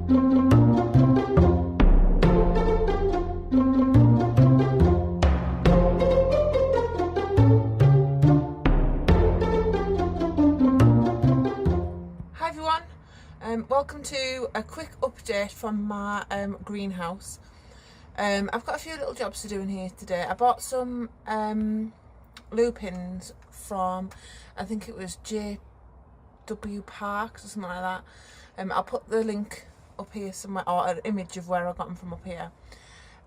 Welcome to a quick update from my greenhouse. I've got a few little jobs to do in here today. I bought some lupins from, I think it was JW Parks or something like that. I'll put the link up here somewhere, or an image of where I got them from up here.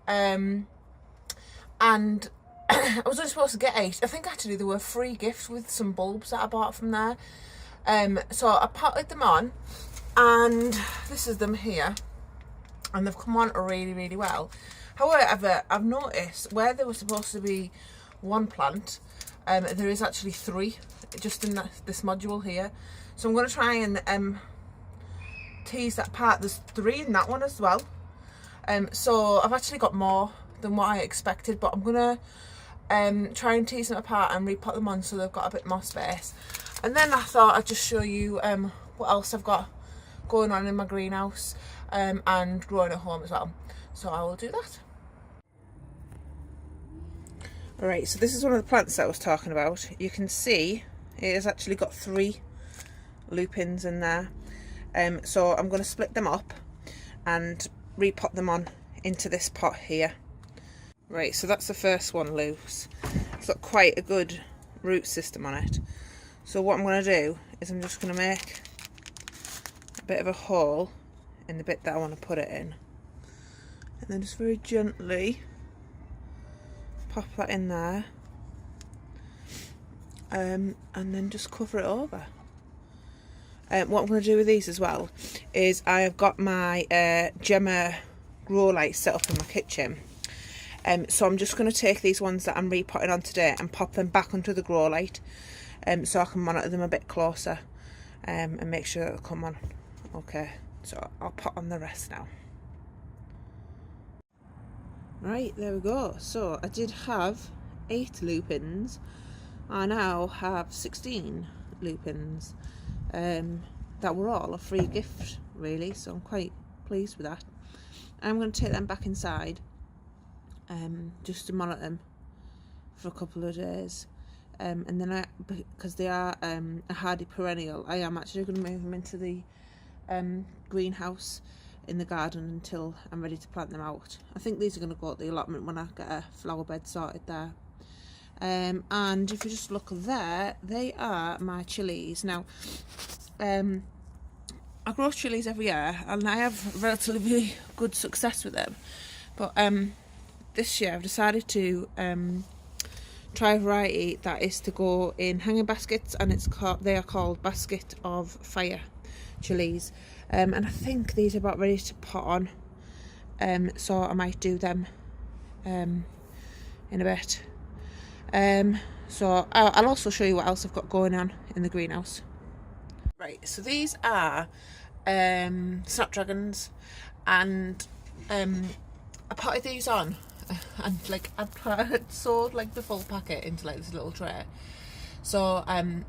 And I was only supposed to get 8. I think actually there were free gifts with some bulbs that I bought from there. So I potted them on. And this is them here, and they've come on really well. However, I've noticed where there was supposed to be 1 plant, there is actually 3 just in this module here. So I'm going to try and tease that apart. There's 3 in that one as well. So I've actually got more than what I expected, but I'm going to try and tease them apart and repot them on so they've got a bit more space. And then I thought I'd just show you what else I've got going on in my greenhouse and growing at home as well. So I will do that. Alright, so this is one of the plants that I was talking about. You can see it has actually got 3 lupins in there. So I'm going to split them up and repot them on into this pot here. Right, so that's the first one loose. It's got quite a good root system on it. So what I'm going to do is I'm just going to make bit of a hole in the bit that I want to put it in, and then just very gently pop that in there, and then just cover it over. What I'm going to do with these as well is I have got my Gemma grow light set up in my kitchen, so I'm just going to take these ones that I'm repotting on today and pop them back onto the grow light, so I can monitor them a bit closer and make sure that they'll come on. Okay, so I'll put on the rest now. Right, there we go. So I did have 8 lupins. I now have 16 lupins. That were all a free gift, really, so I'm quite pleased with that. I'm going to take them back inside just to monitor them for a couple of days. And then because they are a hardy perennial, I am actually going to move them into the greenhouse in the garden until I'm ready to plant them out. I think these are going to go at the allotment when I get a flower bed sorted there. And if you just look there, they are my chilies. Now, I grow chilies every year and I have relatively good success with them. But this year I've decided to try a variety that is to go in hanging baskets, and they are called Basket of Fire chilies, and I think these are about ready to pot on, so I might do them in a bit. So I'll also show you what else I've got going on in the greenhouse. Right, so these are snapdragons, and I potted these on and like I'd sewed like the full packet into like this little tray. So I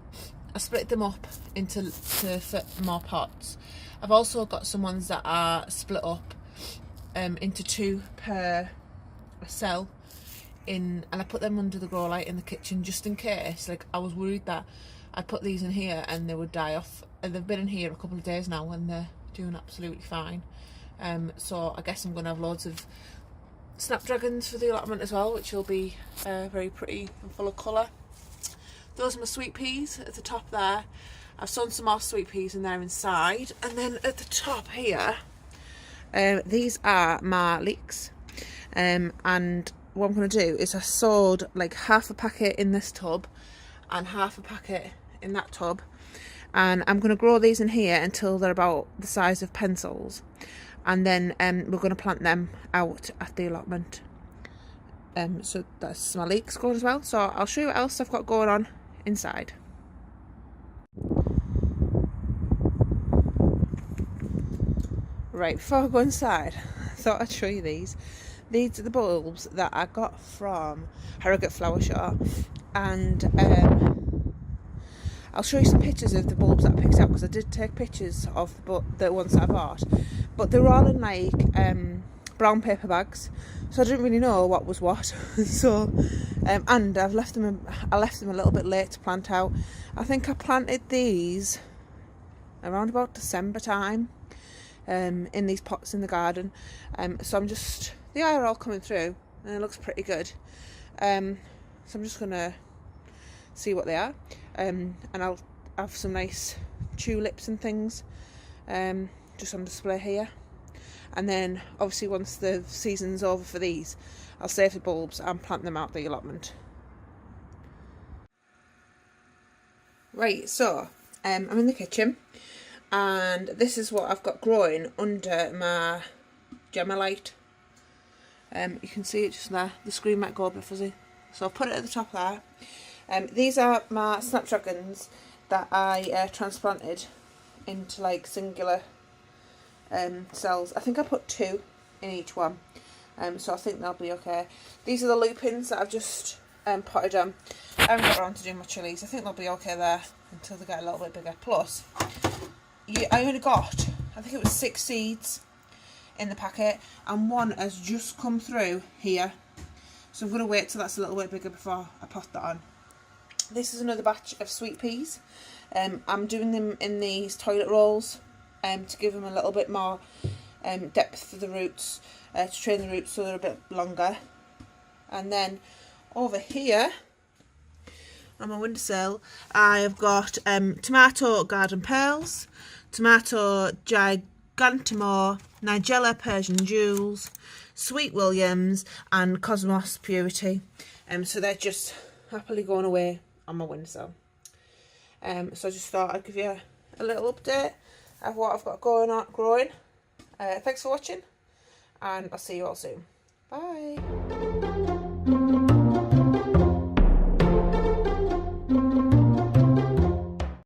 split them up to fit more pots. I've also got some ones that are split up into 2 per cell and I put them under the grow light in the kitchen just in case. Like, I was worried that I'd put these in here and they would die off. And they've been in here a couple of days now and they're doing absolutely fine. So I guess I'm going to have loads of snapdragons for the allotment as well, which will be very pretty and full of colour. Those are my sweet peas at the top there. I've sown some more sweet peas in there inside. And then at the top here, these are my leeks. And what I'm going to do is I sowed like half a packet in this tub and half a packet in that tub. And I'm going to grow these in here until they're about the size of pencils. And then we're going to plant them out at the allotment. So that's my leeks going as well. So I'll show you what else I've got going on inside. Right, before I go inside, I thought I'd show you these. These are the bulbs that I got from Harrogate Flower Show. And I'll show you some pictures of the bulbs that I picked out, because I did take pictures of the ones that I bought. but they were all in like brown paper bags, so I didn't really know what was what. So and I left them a little bit late to plant out. I think I planted these around about December time in these pots in the garden. So they are all coming through and it looks pretty good. So I'm just gonna see what they are, and I'll have some nice tulips and things just on display here. And then obviously once the season's over for these, I'll save the bulbs and plant them out the allotment. Right, so I'm in the kitchen and this is what I've got growing under my Gemma light. You can see it just there. The screen might go a bit fuzzy, so I'll put it at the top there. These are my snapdragons that I transplanted into like singular cells. I think I put 2 in each one, so I think they'll be okay. These are the lupins that I've just potted on. I haven't got around to doing my chilies. I think they'll be okay there until they get a little bit bigger. Plus, I only got, I think it was 6 seeds in the packet, and one has just come through here, so I'm going to wait till that's a little bit bigger before I pot that on. This is another batch of sweet peas. I'm doing them in these toilet rolls to give them a little bit more depth for the roots, to train the roots so they're a bit longer. And then over here on my windowsill I've got tomato garden pearls, tomato gigantimore, nigella Persian jewels, sweet Williams and cosmos purity. So they're just happily going away on my windowsill. So I just thought I'd give you a little update of what I've got growing. Thanks for watching, and I'll see you all soon. Bye.